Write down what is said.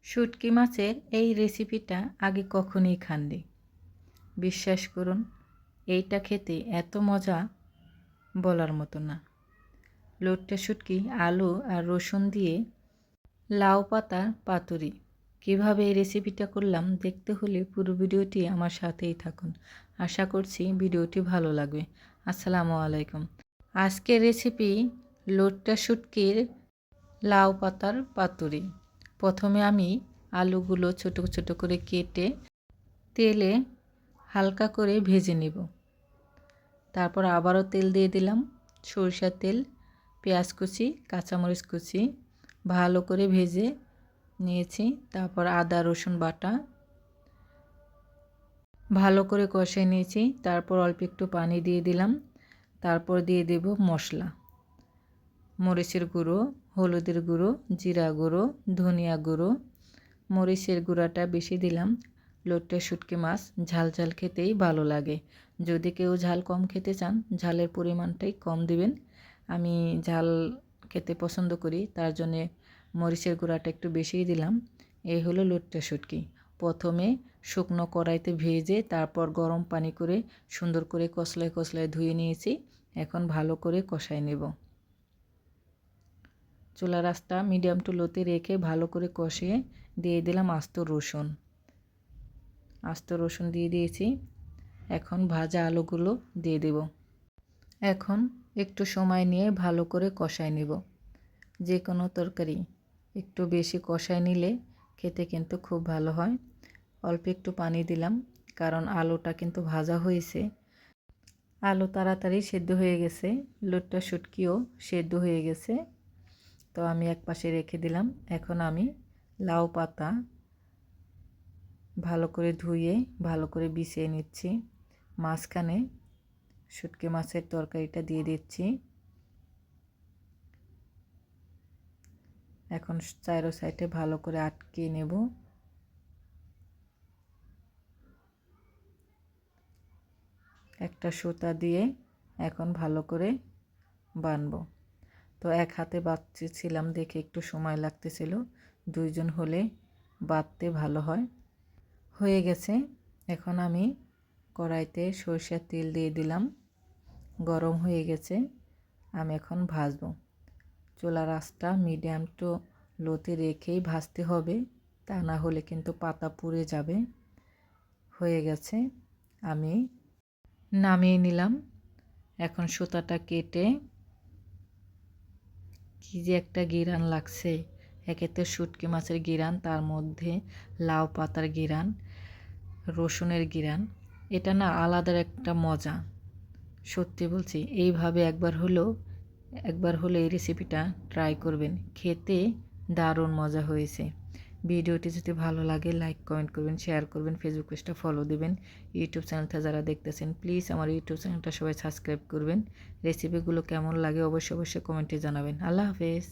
শুটকি মাছের এই রেসিপিটা আগে কখনোই খাননি। বিশ্বাস করুন, এইটা খেতে এত মজা বলার মতো না। লোটটা শুটকি আলু আর রসুন দিয়ে লাউ পাতার পাতুরি। কীভাবে এই রেসিপিটা করলাম দেখতে হলে পুরো ভিডিওটি আমার সাথেই থাকুন। আশা করছি ভিডিওটি ভালো লাগবে। আসসালামু আলাইকুম। আজকের রেসিপি লোটটা শুটকির লাউ পাতার পাতুরি। প্রথমে আমি আলুগুলো ছোট ছোট করে কেটে তেলে হালকা করে ভেজে নেব। তারপর আবারও তেল দিয়ে দিলাম, সরিষার তেল, পেঁয়াজ কুচি, কাঁচামরিচ কুচি ভালো করে ভেজে নিয়েছি। তারপর আদা রসুন বাটা ভালো করে কষিয়ে নিয়েছি। তারপর অল্প একটু পানি দিয়ে দিলাম। তারপর দিয়ে দেব মশলা, মরিচের গুঁড়ো, হলুদের গুঁড়ো, জিরা গুঁড়ো, ধনিয়া গুঁড়ো। মরিচের গুঁড়াটা বেশি দিলাম। লোটটা শুটকি মাছ ঝাল ঝাল খেতেই ভালো লাগে। যদি কেউ ঝাল কম খেতে চান, ঝালের পরিমাণটাই কম দিবেন। আমি ঝাল খেতে পছন্দ করি, তার জন্যে মরিচের গুঁড়াটা একটু বেশিই দিলাম। এই হলো লোটটা শুটকি। প্রথমে শুকনো কড়াইতে ভেজে তারপর গরম পানি করে সুন্দর করে কষলায় কষলায় ধুয়ে নিয়েছি। এখন ভালো করে কষাই নেব। চুলার আঁচটা মিডিয়াম টু লোতে রেখে ভালো করে কষিয়ে দিয়ে দিলাম আস্ত রসুন দিয়ে দিয়েছি। এখন ভাজা আলুগুলো দিয়ে দেব। এখন একটু সময় নিয়ে ভালো করে কষাই নেব। যে কোনো তরকারি একটু বেশি কষাই নিলে খেতে কিন্তু খুব ভালো হয়। অল্প একটু পানি দিলাম, কারণ আলুটা কিন্তু ভাজা হয়েছে। আলু তাড়াতাড়ি সেদ্ধ হয়ে গেছে, লোটটা শুটকিও সেদ্ধ হয়ে গেছে। তো আমি এক পাশে রেখে দিলাম। এখন আমি লাউ পাতা ভালো করে ধুয়ে ভালো করে বিছিয়ে নিচ্ছি। মাঝখানে শুটকি মাছের তরকারিটা দিয়ে দিচ্ছি। এখন চারো সাইডে ভালো করে আটকে নেব। একটা সুতা দিয়ে এখন ভালো করে বানবো। তো এক হাতে বাঁধছিলাম দেখে একটু সময় লাগতেছিল, দুইজন হলে বাঁধতে ভালো হয়। হয়ে গেছে। এখন আমি কড়াইতে সরষের তেল দিয়ে দিলাম, গরম হয়ে গেছে। আমি এখন ভাজবো। চুলার আঁচটা মিডিয়াম টু লোতে রেখেই ভাজতে হবে, তা না হলে কিন্তু পাতা পুড়ে যাবে। হয়ে গেছে, আমি নামিয়ে নিলাম। এখন সুতাটা কেটে কি যে একটা ঘিরান লাগছে। একে তো শুটকি মাছের ঘিরান, তার মধ্যে লাউ পাতার ঘিরান, রসুনের ঘিরান, এটা না আলাদা একটা মজা। সত্যি বলছি, এইভাবে একবার হলো এই রেসিপিটা ট্রাই করবেন। খেতে দারুণ মজা হয়েছে। ভিডিওটি যদি ভালো লাগে লাইক কমেন্ট করবেন, শেয়ার করবেন, ফেসবুক পেজটা ফলো দেবেন। ইউটিউব চ্যানেলটা যারা দেখতেছেন প্লিজ আমার ইউটিউব চ্যানেলটা সবাই সাবস্ক্রাইব করবেন। রেসিপিগুলো কেমন লাগে অবশ্যই কমেন্টে জানাবেন। আল্লাহ হাফেজ।